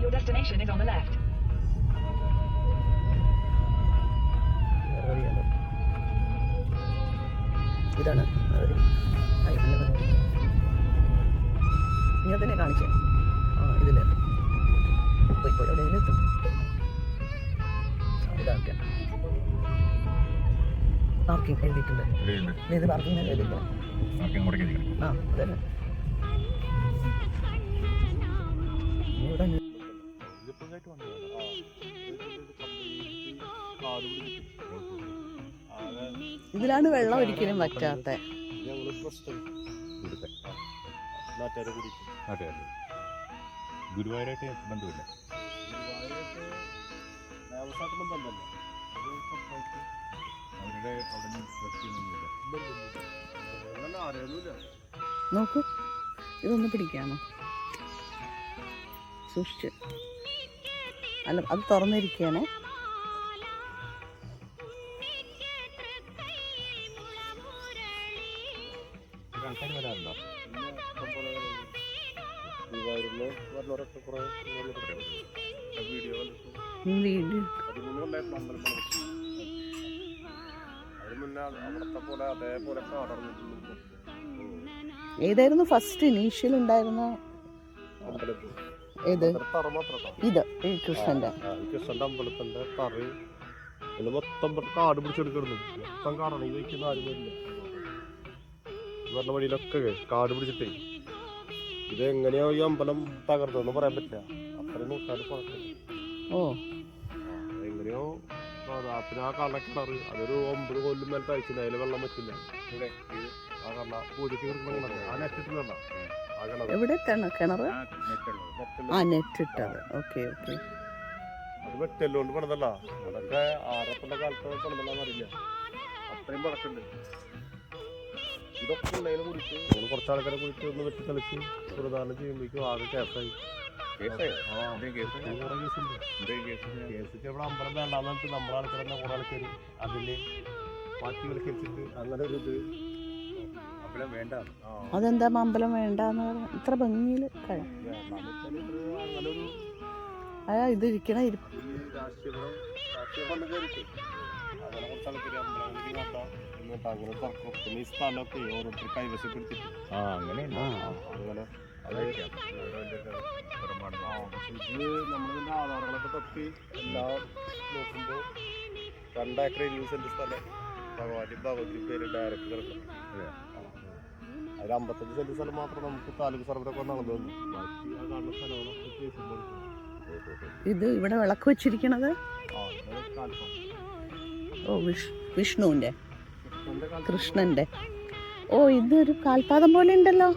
Your destination is on the left. ഇതാണ് ഇങ്ങനെ തന്നെ കാണിച്ചേ. ഇതിൽ പോയി എവിടെയെങ്കിലും എത്തും. ഇതാക്കെ പാർക്കിംഗ് എഴുതിയിട്ടുണ്ട്. ഇത് പാർക്കിംഗ് എഴുതിയിട്ടുണ്ട്. അതന്നെ ഇവിടെ ഇതിലാണ് വെള്ളം ഒരിക്കലും വറ്റാത്ത. ഗുരുവായൂരായിട്ട് ബന്ധമില്ല. നോക്കൂ, ഇതൊന്ന് പിടിക്കാമോ? സൂക്ഷിച്ച്. അല്ല, അത് തുറന്നിരിക്കുകയാണ്. ആൾക്കാർ വരാറുണ്ടോ? വീഡിയോ ഏതായിരുന്നു ഫസ്റ്റ് ഇനീഷ്യൽ ഉണ്ടായിരുന്ന? ഏത്? ഇത് കൃഷ്ണന്റെ അമ്പലത്തിന്റെ തറ മൊത്തം കാട് പിടിച്ചെടുക്കുന്നു. മൊത്തം കാടാണ്. ഈ വയ്ക്കുന്ന ആരും വരില്ല. പറഞ്ഞ വഴിയിലൊക്കെ കാട് പിടിച്ചിട്ടേ ഇതെങ്ങനെയോ ഈ അമ്പലം തകർത്തതെന്ന് പറയാൻ പറ്റില്ല. അത്രയും നൂറ്റാണ്ട് പഴക്കം. എങ്ങനെയോ പിന്നെ ആ കള്ളക്കിണറ് അതൊരു 9 കൊല്ലം മേലത്തെ അയച്ചില്ല. അതിൽ വെള്ളം പറ്റില്ല. ആ കള്ള പൂജയ്ക്ക് കിടക്കുന്ന ആ നെറ്റിട്ടുള്ള എവിടെ കിണറ്? നെറ്റിട്ടത്. Okay okay. അത് വെട്ടല്ലോണ്ട് പണിതല്ല. അതൊക്കെ ആറപ്പന്റെ കാലത്ത് പണിതല്ലാന്നറിയില്ല. അത്രയും പഴക്കമുണ്ട്. ഇതൊക്കെ ഉള്ളതിനെ കുറിച്ച് നമ്മൾ കുറച്ച് ആൾക്കാരെ കുറിച്ച് ഒന്ന് വെട്ടി കളിച്ച് പ്രധാനം ചെയ്യുമ്പോഴേക്കും ആകെ കേസായി. കേസ് ഇവിടെ അമ്പലം വേണ്ടാന്ന് വെച്ചിട്ട് നമ്മളെ ആൾക്കാർ തന്നെ കുറെ ആൾക്കാർ അതില് മാറ്റി വിളിച്ചിട്ട് അങ്ങനെ ഒരു ഇത് അമ്പലം വേണ്ട. അതെന്താ അമ്പലം വേണ്ടെന്ന് പറഞ്ഞ ഇത്ര ഭംഗിയില് അങ്ങനൊരു ഇതിരിക്കണ രാഷ്ട്രീയം വന്ന് കയറിട്ട് അങ്ങനെ കുറച്ച് ആൾക്കാർ അമ്പലങ്ങളിൽ വേണ്ട എന്നിട്ട് അങ്ങനെ തുറക്കും. പിന്നെ ഈ സ്ഥലമൊക്കെ ഓരോരുത്തർ കൈവശപ്പെടുത്തിട്ട് അങ്ങനെ ഇത് നമ്മളിതിൻ്റെ ആധാരങ്ങളൊക്കെ തപ്പി എല്ലാം നോക്കുമ്പോൾ 2 ഏക്കർ 20 സെന്റ് സ്ഥലം ഭഗവതി പേര് ഡയറക്റ്റ് കിടക്കും. അതിൽ 55 സെന്റ് സ്ഥലം മാത്രം നമുക്ക് താലൂക്ക് സർവ്വതൊക്കെ നടന്നു വന്നു. ബാക്കി ആ കാണുന്ന സ്ഥലങ്ങളൊക്കെ കേസുമ്പോൾ ഇത് ഇവിടെ വിളക്ക് വെച്ചിരിക്കണത് വിഷ്ണുവിന്റെ കൃഷ്ണന്റെ. ഇതൊരു കാൽപാദം പോലെ ഉണ്ടല്ലോ.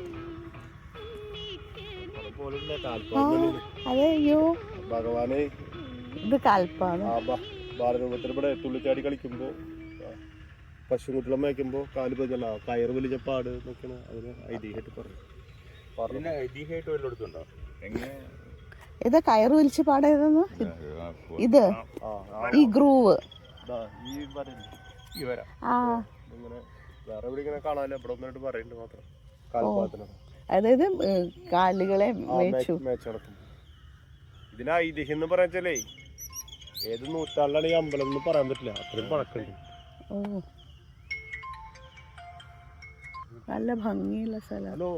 അതെയോ ഭഗവാനെ ഇത് കാൽപാദം. ഭാരതത്തിൽ ഇവിടെ തുള്ളിച്ചാടി കളിക്കുമ്പോ പശുക്കുട്ടികളെ മേയ്ക്കുമ്പോ കാല് പതിഞ്ഞല്ല കയറ് വലിച്ച പാട് എന്നൊക്കെയാണ് അതിന് ഐതിഹ്യമായിട്ട് പറഞ്ഞു. ഐതിഹ്യമായിട്ട് വല്ല എടുത്തുണ്ടോ? എങ്ങനെ ഏതാ കയറ് വലിച്ച പാടേതെന്ന്? ഇത് ഈ ഗ്രൂവ് ഇങ്ങനെ വേറെ എവിടെ ഇങ്ങനെ കാണാനില്ല. ഇവിടെ ഒന്നായിട്ട് പറയുന്നുണ്ട് മാത്രം. കാൽപാദത്തിനാണ്. അതായത് കാലുകളെ മേച്ചടക്കും. ഇതിന് ഐതിഹ്യം എന്ന് പറയാച്ചാലേ ഏത് നൂറ്റാണ്ടിലാണ് ഈ അമ്പലം എന്ന് പറയാൻ പറ്റില്ല. അത്രയും പഴക്കമുണ്ട്. നല്ല ഭംഗിയുള്ള സ്ഥലം. ഹലോ,